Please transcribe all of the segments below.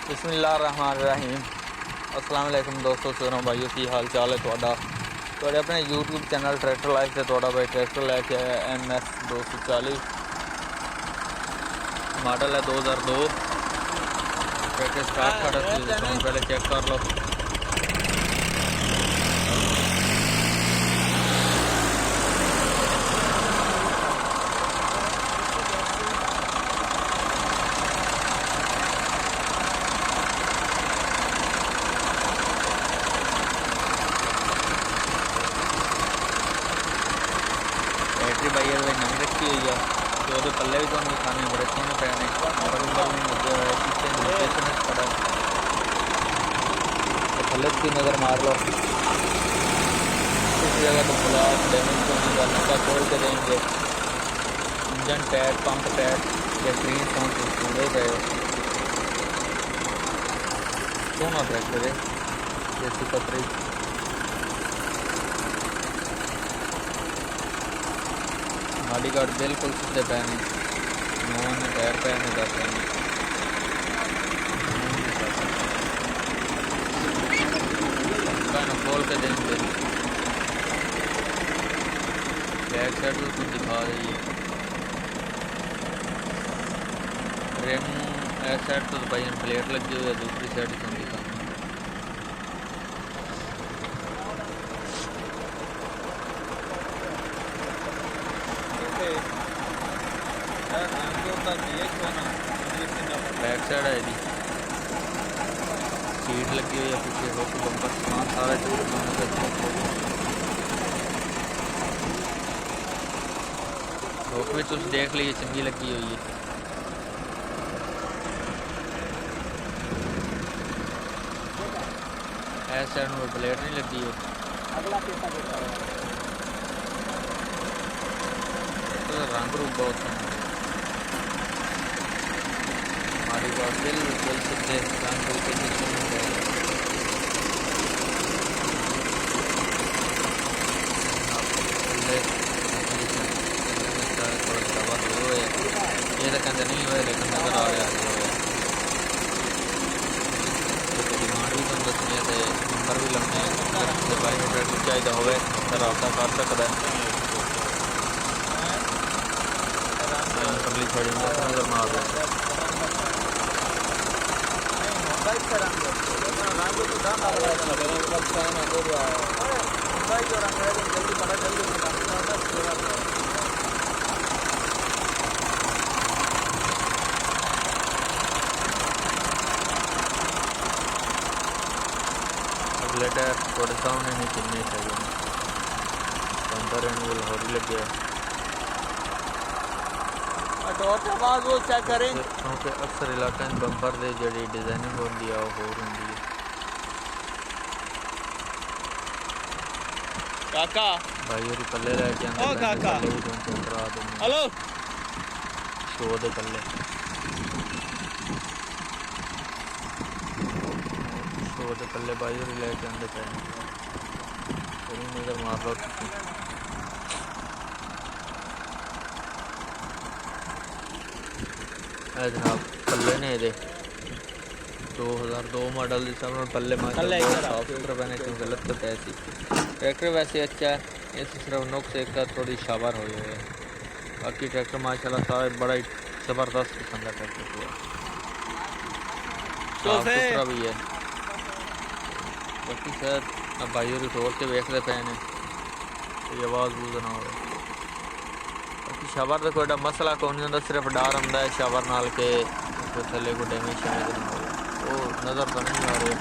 बिस्मिल्लाहिर्रहमानिर्रहीम। अस्सलाम वालेकुम दोस्तों, सुनो भाइयों की हाल चाल है थोड़ा थोड़े अपने यूट्यूब चैनल ट्रैक्टर लाइफ से थोड़ा भाई ट्रैक्टर लेके आया MS 240 मॉडल है 2002। ट्रैक्टर स्टार्ट खड़ा पहले चेक कर लो। बैटरी भाई नवी रखी हुई है तो वो पल्ले भी तुम्हें दिखाने बड़े सोहने पे ने खड़ा तो थल्ले की नज़र मार लो। इस जगह तो ब्लॉक डैमेज तो नहीं करना का खोल के देंगे। इंजन पैड पंप पैड बेहतरीन साउंड पूरे गए सोना ट्रैक्टर है जैसी पतरी माड़ी गार्ड बिल्कुल सीधे पैने नौन टायर पैने जाते हैं खोल के देंगे। बैक साइड तो कुछ दिखा रही है रिम एक साइड तो भाई प्लेट लगी हुई है दूसरी साइड तो दिखा बैक साइड है जी सीट लगी हुई है पीछे हो तो बम्पर सामान सारा रोक भी तुम देख लीजिए चंगी लगी हुई है। इस साइड में प्लेट नहीं लगी हुई तो रंग रूप बहुत है हमारी बात बिल्कुल सीधे रंग रूप ये तो कहते नहीं हुए लेकिन नजर आ रहा है डिमांड भी तुम दसनी है नंबर भी लगने भाई ट्रैक्टर चाहिए होवे तो रब्ता कर सकता है छोड़ी नजर मार अगले टायर थोड़े सामने नहीं चलने चाहिए अंदर लाहौर ही लगे वो चेक करें क्योंकि अक्सर इलाके में बंपर दे जी डिजाइनिंग होती है वो होंगी काका भाई और पल्ले लेके आंदे ओ काका भी तुम चंद्रा दे हेलो शो दे पल्ले भाई और लेके आंदे पे नजर मार लो जनाब पल्ले ने ये 2002 मॉडल सब पल्ले साफ सुथरा पहने क्यों गलत तो पैसी ट्रैक्टर वैसे अच्छा है इस सिर्फ नुक्स एक का थोड़ी शावर हो है बाकी ट्रैक्टर माशाल्लाह सारा बड़ा ही ज़बरदस्त किस्म का ट्रैक्टर साफ सुथरा भी है। बाकी शायद अब भाई और तोड़ के वेखते पे ने आवाज़ बूझ ना हो शावर का कोई मसला को नहीं होता सिर्फ डर आता है शावर नाल के थले को डैमेज शायद ना हो वो नज़र तो नहीं आ रहे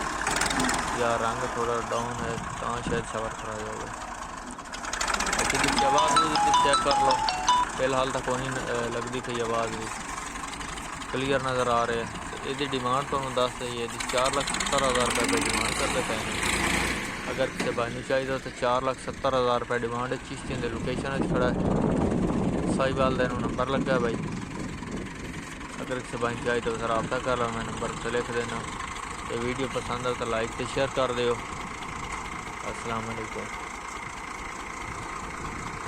या रंग थोड़ा डाउन है तो शायद शावर खराब हो गया बाकी आवाज़ भी चेक कर लो फिलहाल तक कोई लगती थी आवाज़ भी क्लियर नज़र आ रहे हैं। ये डिमांड तो दस है 4,70,000 रुपये की डिमांड करते पे अगर किसी भाई चाहिए तो 4,70,000 रुपये डिमांड है। चिश्तियां की लोकेशन खड़ा है साहिवाल का नंबर लगा भाई अगर किसी भाई चाहिए तो सर रब्ता कर लो मैं नंबर से लिख देना। ये वीडियो पसंद है तो लाइक तो शेयर कर दो। अस्सलाम वालेकुम।